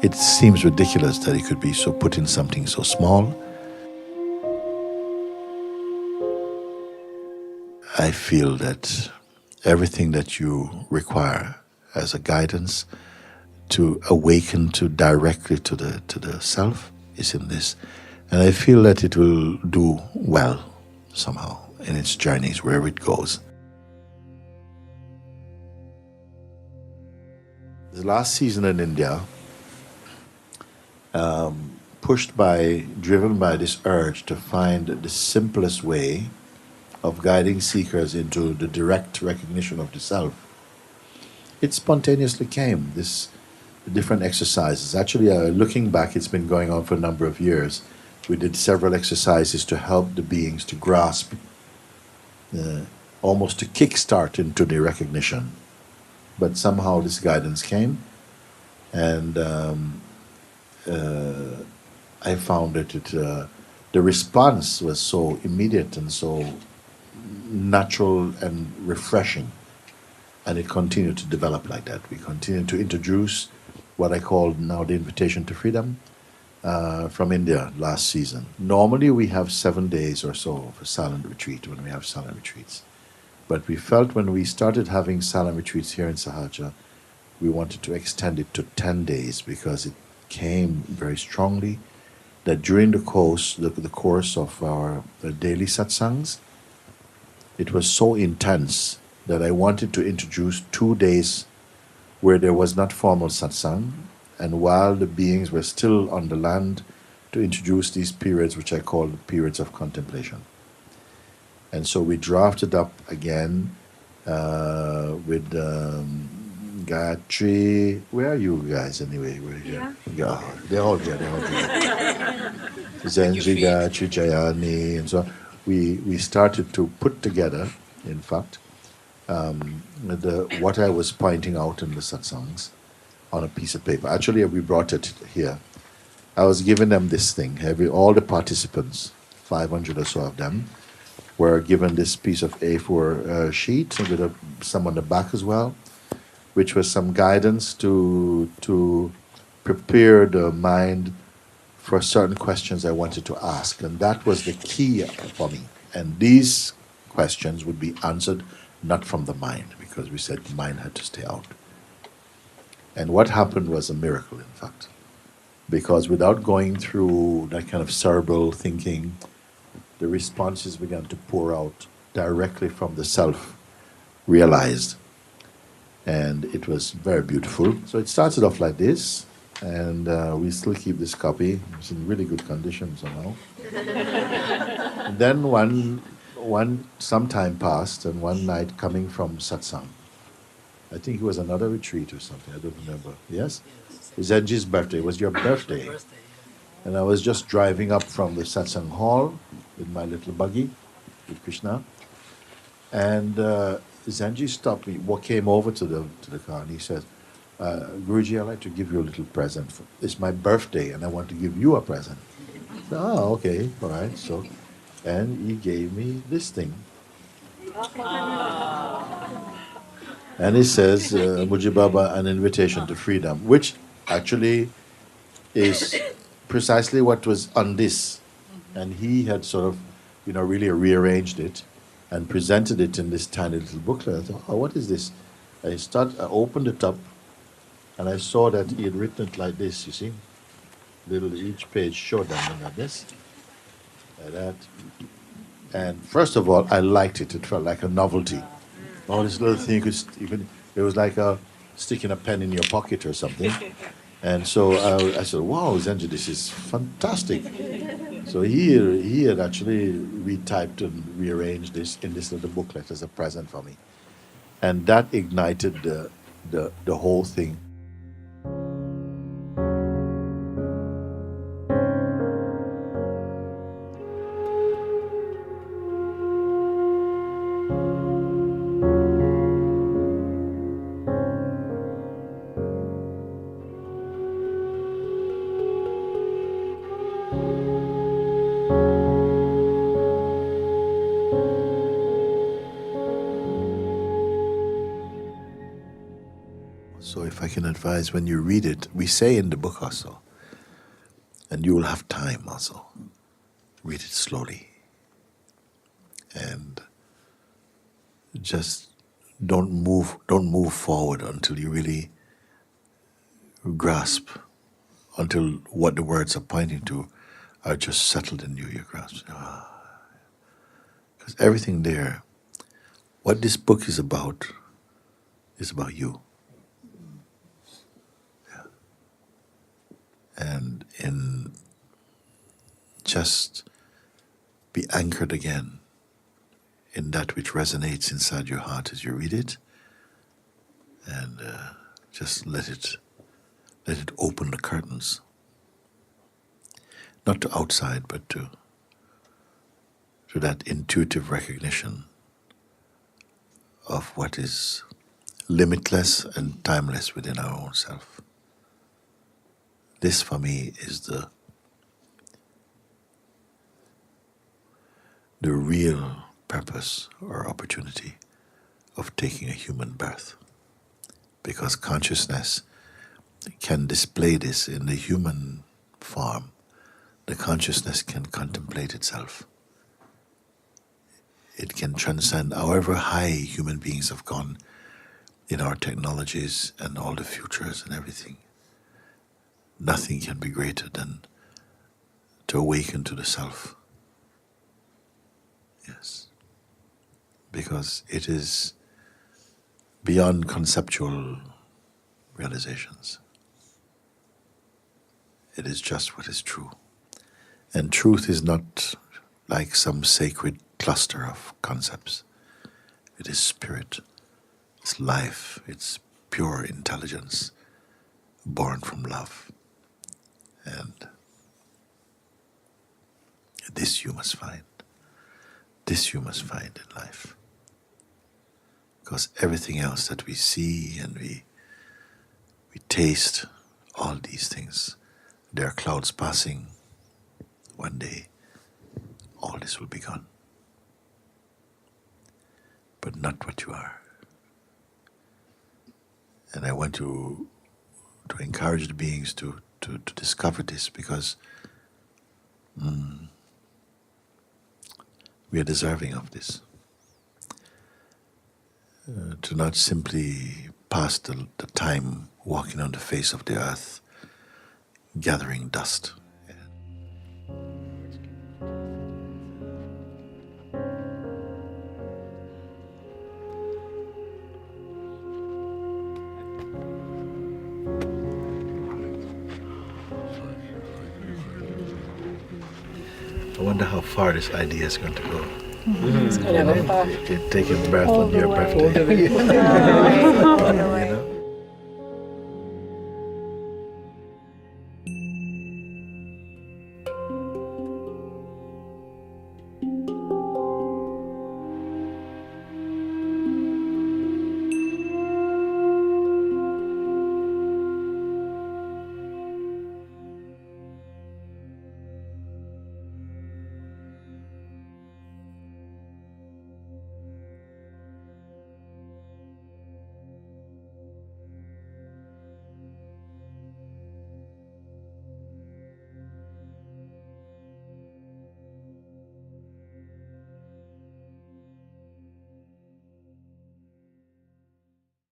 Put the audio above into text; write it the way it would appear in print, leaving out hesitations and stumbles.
It seems ridiculous that it could be so put in something so small. I feel that everything that you require as a guidance to awaken to directly to the self is in this. And I feel that it will do well somehow in its journeys wherever it goes. The last season in India, driven by this urge to find the simplest way of guiding seekers into the direct recognition of the self, it spontaneously came, this different exercises. Actually, looking back, it's been going on for a number of years. We did several exercises to help the beings to grasp, almost to kickstart into the recognition. But somehow this guidance came, and I found that the response was so immediate and so natural and refreshing, and it continued to develop like that. We continued to introduce what I call now the Invitation to Freedom from India last season. Normally we have 7 days or so of a silent retreat when we have silent retreats. But we felt when we started having silent retreats here in Sahaja, we wanted to extend it to 10 days because it came very strongly that during the course of our daily satsangs, it was so intense that I wanted to introduce 2 days where there was not formal satsang, and while the beings were still on the land, to introduce these periods which I call the periods of contemplation. And so we drafted up again with Gayatri. Where are you guys anyway? We're here. Yeah, they're all here. Zenji, Gayatri, Jayani, and so on. We started to put together, in fact, what I was pointing out in the satsangs on a piece of paper. Actually, we brought it here. I was giving them this thing. All the participants, 500 or so of them, were given this piece of A4 sheet with some on the back as well, which was some guidance to prepare the mind for certain questions I wanted to ask. And that was the key for me. And these questions would be answered not from the mind, because we said the mind had to stay out. And what happened was a miracle, in fact. Because without going through that kind of cerebral thinking, the responses began to pour out directly from the self, realized. And it was very beautiful. So it started off like this, and we still keep this copy. It's in really good condition somehow. And then some time passed, and one night coming from satsang, I think it was another retreat or something, I don't remember. Yes? Zenji's birthday. It was your birthday. And I was just driving up from the satsang hall with my little buggy with Krishna. And Zenji stopped me, came over to the car, and he said, Guruji, I'd like to give you a little present. It's my birthday, and I want to give you a present. I said, oh, okay, all right. So, and he gave me this thing. And he says, Mooji Baba, an invitation to freedom, which actually is precisely what was on this. And he had sort of, really rearranged it and presented it in this tiny little booklet. I thought, oh, what is this? I opened it up, and I saw that he had written it like this, you see? Each page showed them like this, like that. And first of all, I liked it. It felt like a novelty. Oh, this little thing it was like sticking a pen in your pocket or something. And so I said, wow, Zenji, this is fantastic. So he had actually retyped and rearranged this in this little booklet as a present for me. And that ignited the whole thing. So if I can advise, when you read it, we say in the book also, and you will have time also, read it slowly. And just don't move forward until you really grasp, until what the words are pointing to are just settled in you, grasp. Because everything there, what this book is about you. Yeah. And in just be anchored again in that which resonates inside your heart as you read it, and just let it open the curtains, not to outside, but to that intuitive recognition of what is limitless and timeless within our own self. This, for me, is the real purpose or opportunity of taking a human birth. Because consciousness can display this in the human form. The consciousness can contemplate itself. It can transcend however high human beings have gone in our technologies and all the futures and everything. Nothing can be greater than to awaken to the self. Yes. Because it is beyond conceptual realizations. It is just what is true. And truth is not like some sacred cluster of concepts. It is spirit. It's life. It's pure intelligence born from love. And this you must find. This you must find in life. Because everything else that we see and we taste, all these things, there are clouds passing. One day, all this will be gone. But not what you are. And I want to encourage the beings to discover this, because we are deserving of this. To not simply pass the time walking on the face of the earth, gathering dust. I wonder how far this idea is going to go. It's going to go far. Take a breath on your birthday.